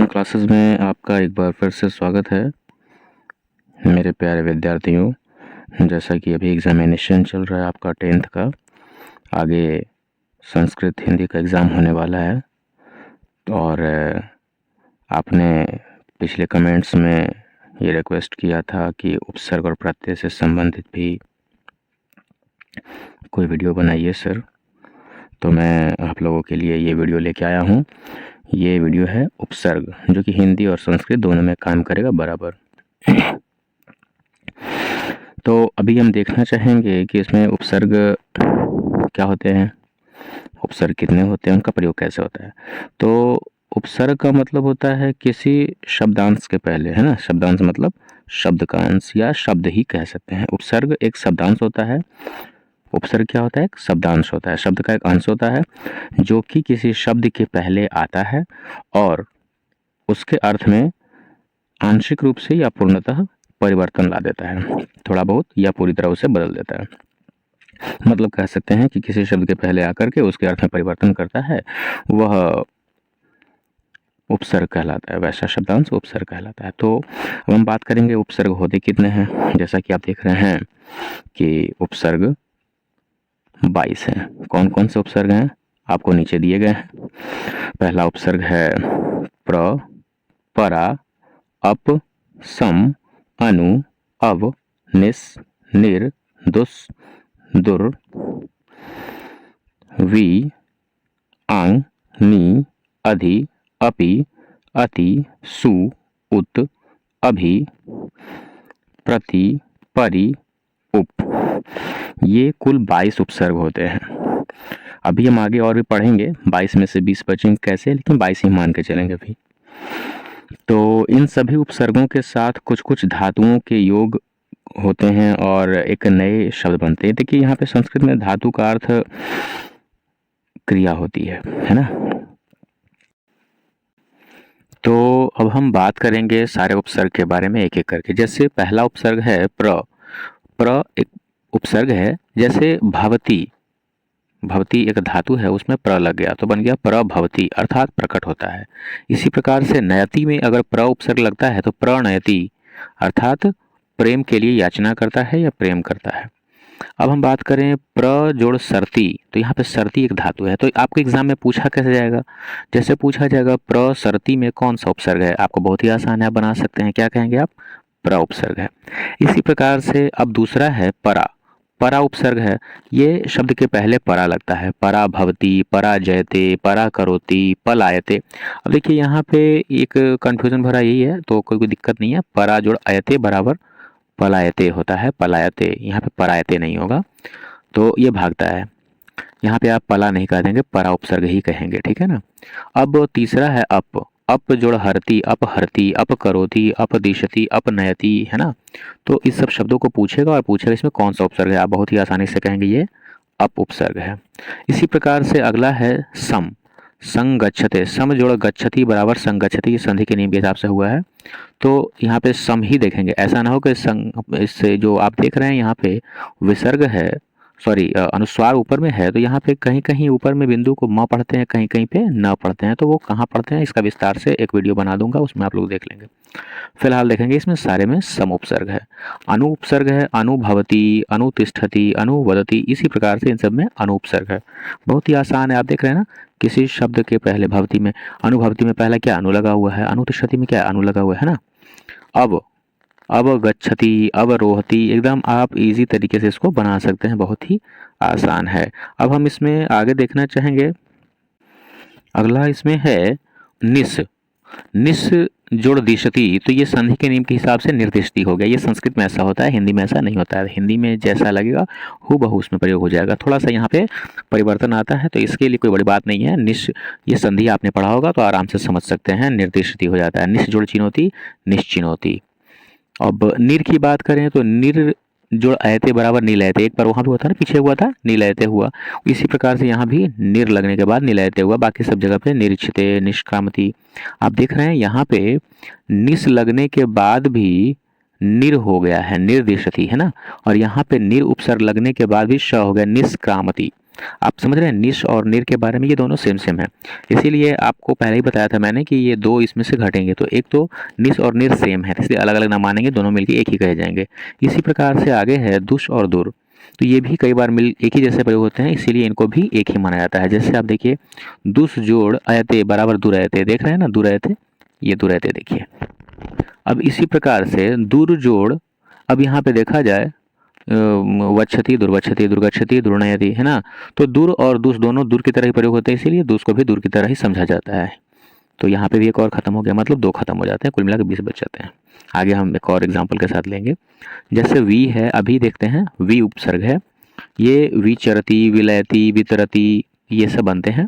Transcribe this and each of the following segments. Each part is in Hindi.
ऑनलाइन क्लासेस में आपका एक बार फिर से स्वागत है मेरे प्यारे विद्यार्थियों। जैसा कि अभी एग्ज़ामिनेशन चल रहा है आपका 10th का, आगे संस्कृत हिंदी का एग्ज़ाम होने वाला है और आपने पिछले कमेंट्स में ये रिक्वेस्ट किया था कि उपसर्ग और प्रत्यय से संबंधित भी कोई वीडियो बनाइए सर। तो मैं आप लोगों के लिए ये वीडियो लेके आया हूँ। ये वीडियो है उपसर्ग, जो कि हिंदी और संस्कृत दोनों में काम करेगा बराबर। तो अभी हम देखना चाहेंगे कि इसमें उपसर्ग क्या होते हैं, उपसर्ग कितने होते हैं, उनका प्रयोग कैसे होता है। तो उपसर्ग का मतलब होता है किसी शब्दांश के पहले, है ना। शब्दांश मतलब शब्द का अंश या शब्द ही कह सकते हैं। उपसर्ग एक शब्दांश होता है। उपसर्ग क्या होता है? एक शब्दांश होता है, शब्द का एक अंश होता है जो कि किसी शब्द के पहले आता है और उसके अर्थ में आंशिक रूप से या पूर्णतः परिवर्तन ला देता है, थोड़ा बहुत या पूरी तरह उसे बदल देता है। मतलब कह सकते हैं कि किसी शब्द के पहले आकर के उसके अर्थ में परिवर्तन करता है, वह उपसर्ग कहलाता है। वैसा शब्दांश उपसर्ग कहलाता है। तो अब हम बात करेंगे उपसर्ग होते कितने हैं। जैसा कि आप देख रहे हैं कि उपसर्ग 22 हैं। कौन कौन से उपसर्ग हैं आपको नीचे दिए गए हैं। पहला उपसर्ग है प्र, परा, अप, सम, अनु, अव, निस, निर, दुस, दुर, वि, आंग, नी, अधि, अपि, अति, सु, उत, अभि, प्रति, परि, उप। ये कुल 22 उपसर्ग होते हैं। अभी हम आगे और भी पढ़ेंगे, 22 में से 20 बचेंगे कैसे, लेकिन 22 ही मान के चलेंगे अभी। तो इन सभी उपसर्गों के साथ कुछ कुछ धातुओं के योग होते हैं और एक नए शब्द बनते हैं। देखिए यहाँ पे संस्कृत में धातु का अर्थ क्रिया होती है ना। तो अब हम बात करेंगे सारे उपसर्ग के बारे में एक एक करके। जैसे पहला उपसर्ग है प्र। प्र एक उपसर्ग है, जैसे भवती, भवती एक धातु है, उसमें प्र लग गया तो बन गया प्रभवती, अर्थात प्रकट होता है। इसी प्रकार से नयति में अगर प्र उपसर्ग लगता है तो प्रणयति, अर्थात प्रेम के लिए याचना करता है या प्रेम करता है। अब हम बात करें प्र जोड़ सरती, तो यहाँ पे सरती एक धातु है। तो आपको एग्जाम में पूछा कैसे जाएगा, जैसे पूछा जाएगा प्र सरती में कौन सा उपसर्ग है, आपको बहुत ही आसान है, बना सकते हैं। क्या कहेंगे आप? प्र उपसर्ग है। इसी प्रकार से अब दूसरा है परा। परा उपसर्ग है, ये शब्द के पहले परा लगता है। परा भवती, परा जयते, परा करोति, पलायते। अब देखिए यहाँ पे एक कंफ्यूजन भरा यही है, तो कोई दिक्कत नहीं है। परा जोड़ अयते बराबर पलायते होता है, पलायते, यहाँ पे परायते नहीं होगा, तो ये भागता है। यहाँ पे आप पला नहीं कह देंगे, परा उपसर्ग ही कहेंगे, ठीक है ना। अब तीसरा है अप। अप जोड़ हरती, अपहरती, अपकरोति, अपदिशति, अपनयति, है ना। तो इस सब शब्दों को पूछेगा और पूछेगा इसमें कौन सा उपसर्ग है, आप बहुत ही आसानी से कहेंगे ये अप उपसर्ग है। इसी प्रकार से अगला है सम। संगच्छते, सम जोड़ गच्छति बराबर संगच्छति, संधि के नियम के हिसाब से हुआ है, तो यहाँ पे सम ही देखेंगे। ऐसा ना हो कि संग, इससे जो आप देख रहे हैं यहाँ पे विसर्ग है, सॉरी अनुस्वार ऊपर में है, तो यहाँ पे कहीं कहीं ऊपर में बिंदु को म पढ़ते हैं, कहीं कहीं पे न पढ़ते हैं। तो वो कहाँ पढ़ते हैं इसका विस्तार से एक वीडियो बना दूंगा, उसमें आप लोग देख लेंगे। फिलहाल देखेंगे इसमें सारे में सम उपसर्ग है। अनु उपसर्ग है, अनुभवती, अनुतिष्ठति, अनुवदति, इसी प्रकार से इन सब में अनुपसर्ग है। बहुत ही आसान है, आप देख रहे हैं ना। किसी शब्द के पहले भवती में, अनुभवती में पहला क्या अनु लगा हुआ है, अनुतिष्ठति में क्या अनु लगा हुआ है ना। अब गच्छति, अब रोहती, एकदम आप इजी तरीके से इसको बना सकते हैं, बहुत ही आसान है। अब हम इसमें आगे देखना चाहेंगे, अगला इसमें है निस। निस जोड़ दिशति, तो ये संधि के नियम के हिसाब से निर्दिष्टि हो गया। ये संस्कृत में ऐसा होता है, हिंदी में ऐसा नहीं होता है। हिंदी में जैसा लगेगा हूबहू उसमें प्रयोग हो जाएगा, थोड़ा सा यहाँ पे परिवर्तन आता है, तो इसके लिए कोई बड़ी बात नहीं है। निश, ये संधि आपने पढ़ा होगा तो आराम से समझ सकते हैं, निर्दिष्टि हो जाता है। निस जोड़ चिनौती, निश्चिनौती। अब निर की बात करें तो निर जोड़ अयते बराबर नीलयते, एक बार वहाँ भी हुआ था ना, पीछे हुआ था नीलयते हुआ, इसी प्रकार से यहाँ भी निर लगने के बाद नीलयते हुआ, बाकी सब जगह पे निरीक्षिते, निष्कामति। आप देख रहे हैं यहाँ पे निस लगने के बाद भी निर हो गया है, निर्दिशति, है ना। और यहाँ पे निर उपसर्ग लगने के बाद भी श हो गया, निष्क्रामति। आप समझ रहे हैं, निश और निर के बारे में, ये दोनों सेम सेम है। इसीलिए आपको पहले ही बताया था मैंने कि ये दो इसमें से घटेंगे, तो एक तो निश और निर सेम है, इसलिए अलग अलग ना मानेंगे, दोनों मिलकर एक ही कहे जाएंगे। इसी प्रकार से आगे है दुश और दुर, तो ये भी कई बार मिल एक ही जैसे प्रयोग होते हैं, इसीलिए इनको भी एक ही माना जाता है। जैसे आप देखिए, दुश जोड़ अयते बराबर दुरयते, देख रहे हैं ना, दुरयते, ये दुरयते देखिए। अब इसी प्रकार से दूर जोड़, अब यहाँ पे देखा जाए वक्षति दुर्वक्षति दुर्गच्छति दुर्नयति, है ना, तो दूर और दुष दोनों दूर की तरह ही प्रयोग होते हैं, इसीलिए दुष को भी दूर की तरह ही समझा जाता है। तो यहाँ पे भी एक और खत्म हो गया, मतलब दो खत्म हो जाते हैं, कुल मिलाकर 20 बच जाते हैं। आगे हम एक और एग्जाम्पल के साथ लेंगे। जैसे वी है, अभी देखते हैं, वी उपसर्ग है, ये विचरती विलयती वितरती ये सब बनते हैं।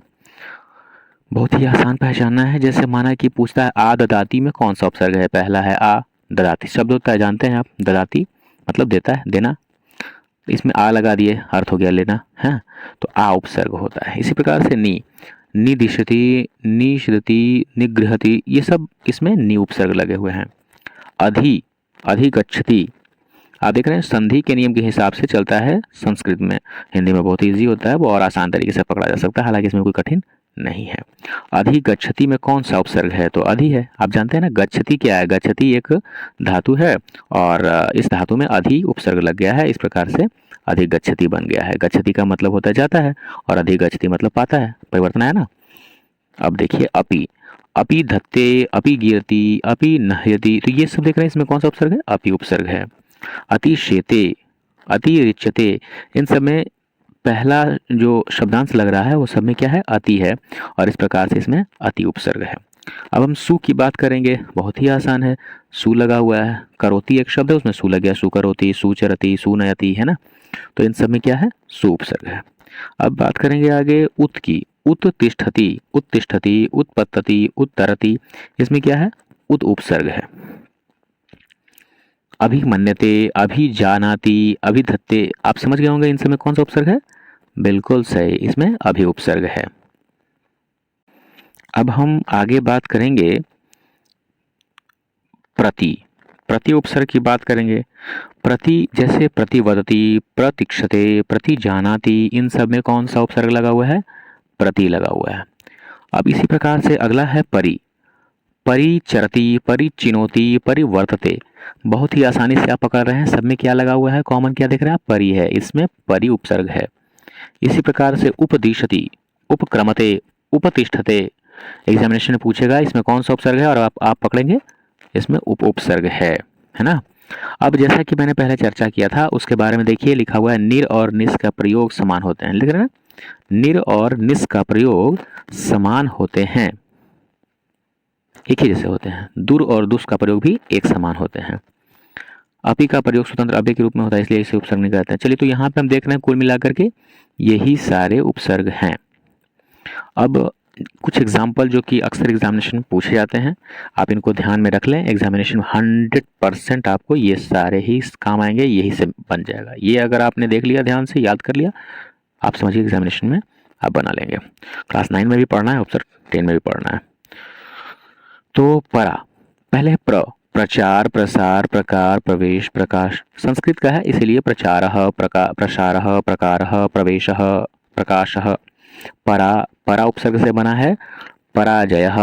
बहुत ही आसान पहचानना है। जैसे माना कि पूछता है आ ददाती में कौन सा उपसर्ग है, पहला है आ, ददाती शब्द होता है, जानते हैं आप, ददाती मतलब देता है, देना, इसमें आ लगा दिए, अर्थ हो गया लेना, है, तो आ उपसर्ग होता है। इसी प्रकार से नी, निदिशति निषदति निगृहति, ये सब इसमें नी उपसर्ग लगे हुए हैं। अधि, अधिगच्छति, आप देख रहे हैं संधि के नियम के हिसाब से चलता है संस्कृत में, हिंदी में बहुत ईजी होता है वो, और आसान तरीके से पकड़ा जा सकता है, हालांकि इसमें कोई कठिन नहीं है। अधिगच्छति में कौन सा उपसर्ग है, तो अधि है। आप जानते हैं ना गच्छति क्या है, गच्छति एक धातु है और इस धातु में अधि उपसर्ग लग गया है, इस प्रकार से अधिगच्छति बन गया है। गच्छति का मतलब होता है जाता है और अधिगच्छति मतलब पाता है, परिवर्तन है ना। अब देखिए अपि, अपि धत्ते, अपि गिरति, अपि नह्यति, तो ये सब देख रहे हैं, इसमें कौन सा उपसर्ग है, अपि उपसर्ग है। अति शेते, अति रिच्यते, इन सब में पहला जो शब्दांश लग रहा है वो सब में क्या है, अति है, और इस प्रकार से इसमें अति उपसर्ग है। अब हम सु की बात करेंगे, बहुत ही आसान है, सु लगा हुआ है, करोती एक शब्द है उसमें सु लग गया, सु करोती, सु चरती, सु नयति, है ना, तो इन सब में क्या है, सु उपसर्ग है। अब बात करेंगे आगे उत की, उत तिष्ठति, उत्तिष्ठति, उत्पत्तति, उत्तरति, इसमें क्या है, उत उपसर्ग है। अभिमन्यते, अभिजानाति, अभिधत्ते, आप समझ गए होंगे इन सब में कौन सा उपसर्ग है, बिल्कुल सही, इसमें अभि उपसर्ग है। अब हम आगे बात करेंगे प्रति, प्रति उपसर्ग की बात करेंगे। प्रति जैसे प्रतिवदति, प्रतीक्षते, प्रतिजानाति, इन सब में कौन सा उपसर्ग लगा हुआ है, प्रति लगा हुआ है। अब इसी प्रकार से अगला है परि, परिचरति, परिचिनोति, परिवर्तते, बहुत ही आसानी से आप पकड़ रहे हैं, सब में क्या लगा हुआ है, कॉमन क्या देख रहे हैं आप, परि है, इसमें परि उपसर्ग है। इसी प्रकार से उपदिशति, उपक्रमते, उपतिष्ठते, एग्जामिनेशन में पूछेगा इसमें कौन सा उपसर्ग है और आप पकड़ेंगे इसमें उप उपसर्ग है ना। अब जैसा कि मैंने पहले चर्चा किया था उसके बारे में देखिए, लिखा हुआ है निर और निस का प्रयोग समान होते हैं, लिख रहे हैं, निर और निस का प्रयोग समान होते हैं, एक ही जैसे होते हैं। दुर और दुस का प्रयोग भी एक समान होते हैं। अपि का प्रयोग स्वतंत्र अव्यय के रूप में होता है, इसलिए इसे उपसर्ग नहीं कहते हैं। चलिए, तो यहाँ पे हम देख रहे हैं कुल मिलाकर के यही सारे उपसर्ग हैं। अब कुछ एग्जाम्पल जो कि अक्सर एग्जामिनेशन में पूछे जाते हैं, आप इनको ध्यान में रख लें, एग्जामिनेशन में 100% आपको ये सारे ही काम आएंगे, यही से बन जाएगा। ये अगर आपने देख लिया, ध्यान से याद कर लिया, आप समझिए एग्जामिनेशन में आप बना लेंगे। क्लास 9 में भी पढ़ना है, उपसर्ग 10 में भी पढ़ना है। तो परा, पहले प्र, प्रचार, प्रसार, प्रकार, प्रवेश, प्रकाश, संस्कृत का है इसलिए प्रचारः, प्रसारः, प्रकारः, प्रवेशः, प्रकाशः। परा, परा उपसर्ग से बना है पराजयः,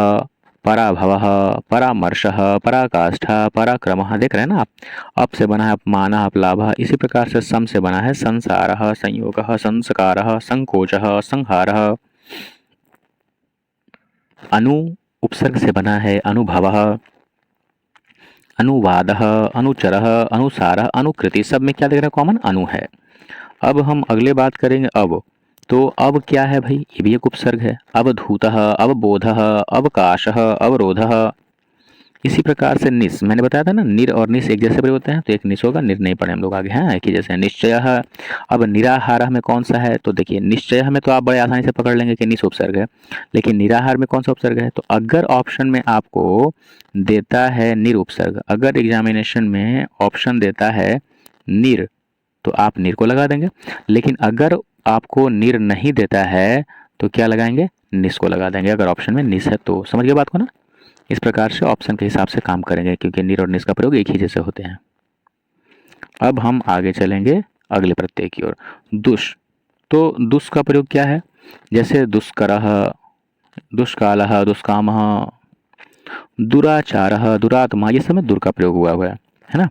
पराभवः, परामर्शः, पराकाष्ठा, पराक्रमः, देख रहे हैं ना आप। अप से बना है अपमानः, अपलाभः, इसी प्रकार से सम से बना है संसारः, संयोगः, संस्कारः, संकोचः, संहारः। अनु उपसर्ग से बना है अनुभवः, अनुवादः, अनुचरः, अनुसारः, अनुकृति, सब में क्या देख रहे हैं कॉमन, अनु है। अब हम अगले बात करेंगे अब, तो अब क्या है भाई, ये भी एक उपसर्ग है। अवधूतः, अवबोधः, अवकाशः, अवरोधः। इसी प्रकार से निस, मैंने बताया था ना निर और निस एक जैसे प्रयोग होते हैं, तो एक निस होगा, निर नहीं पढ़े हम लोग आगे हैं, एक ही जैसे निश्चयः। अब निराहारः में कौन सा है, तो देखिए निश्चयः में तो आप बड़े आसानी से पकड़ लेंगे कि निस उपसर्ग है, लेकिन निराहार में कौन सा उपसर्ग है, तो अगर ऑप्शन में आपको देता है निर उपसर्ग, अगर एग्जामिनेशन में ऑप्शन देता है निर, तो आप निर को लगा देंगे, लेकिन अगर आपको निर नहीं देता है तो क्या लगाएंगे, निस को लगा देंगे, अगर ऑप्शन में निस है तो। समझ गए बात को ना, इस प्रकार से ऑप्शन के हिसाब से काम करेंगे, क्योंकि निर और निस का प्रयोग एक ही जैसे होते हैं। अब हम आगे चलेंगे अगले प्रत्यय की ओर, दुष। तो दुष् का प्रयोग क्या है, जैसे दुष्करः, दुष्कालः, दुष्कामः, दुराचारः, दुरात्मा, ये सब में दुर का प्रयोग हुआ है ना।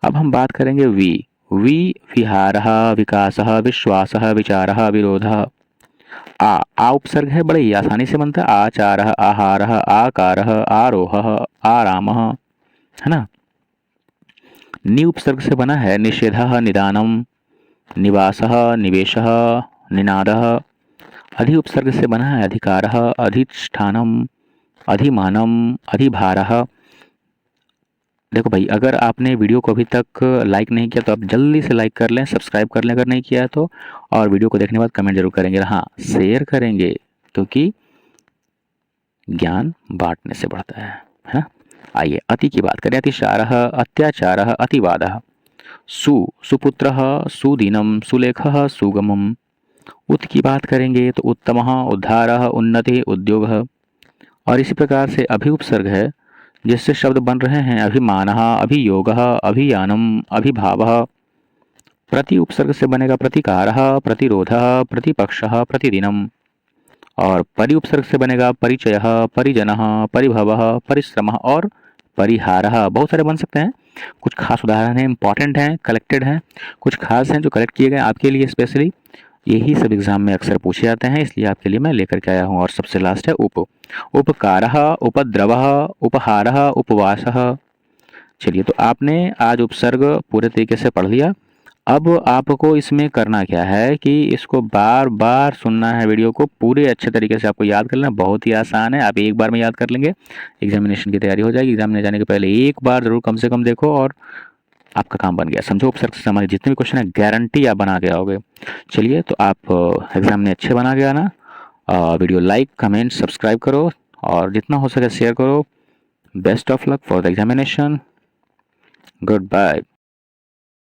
अब हम बात करेंगे विहारः, विकासः, विश्वासः, विचारः, विरोधः। आ उपसर्ग है, बड़े ही आसानी से बनता है। आचारः, आहारः, आकारः, आरोहः, आरामः, है ना। नि उपसर्ग से बना है निषेधः, निदानम, निवासः, निवेशः, निनादः। अधि उपसर्ग से बना है अधिकारः, अधिष्ठानम, अधिमानम, अधिभारः। देखो भाई, अगर आपने वीडियो को अभी तक लाइक नहीं किया तो आप जल्दी से लाइक कर लें, सब्सक्राइब कर लें अगर नहीं किया है तो, और वीडियो को देखने के बाद कमेंट जरूर करेंगे, हाँ शेयर करेंगे, क्योंकि ज्ञान बांटने से बढ़ता है। आइए अति की बात करें। अतिशारः, अत्याचारः, अतिवादः। सुपुत्रः, सुदीनम, सुलेखः, सुगमम। उत की बात करेंगे तो उत्तमः, उद्धारः, उन्नति, उद्योगः। और इसी प्रकार से अभि उपसर्ग है, जिससे शब्द बन रहे हैं अभिमानः, अभियोगः, अभियानम, अभिभावः। प्रति उपसर्ग से बनेगा प्रतिकारः, प्रतिरोधः, प्रतिपक्षः, प्रतिदिनम। और परि उपसर्ग से बनेगा परिचयः, परिजनः, परिभवः, परिश्रमः और परिहारः। बहुत सारे बन सकते हैं, कुछ खास उदाहरण हैं, इंपॉर्टेंट हैं, कलेक्टेड हैं, कुछ खास हैं जो कलेक्ट किए गए आपके लिए स्पेशली। यही सब एग्जाम में अक्सर पूछे जाते हैं, इसलिए आपके लिए मैं लेकर के आया हूँ। और सबसे लास्ट है उपकारः, उपद्रवः, उपहारः, उपवासः। चलिए, तो आपने आज उपसर्ग पूरे तरीके से पढ़ लिया। अब आपको इसमें करना क्या है कि इसको बार बार सुनना है, वीडियो को पूरे अच्छे तरीके से आपको याद कर लेना। बहुत ही आसान है, आप एक बार में याद कर लेंगे, एग्जामिनेशन की तैयारी हो जाएगी। एग्जाम में जाने के पहले एक बार जरूर कम से कम देखो और आपका काम बन गया। समझो, उपसर्ग से हमारे जितने भी क्वेश्चन है गारंटी आप बना के आओगे। चलिए, तो आप एग्जाम में अच्छे बना के आना। वीडियो लाइक, कमेंट, सब्सक्राइब करो और जितना हो सके शेयर करो। Best of luck for the examination. Good bye.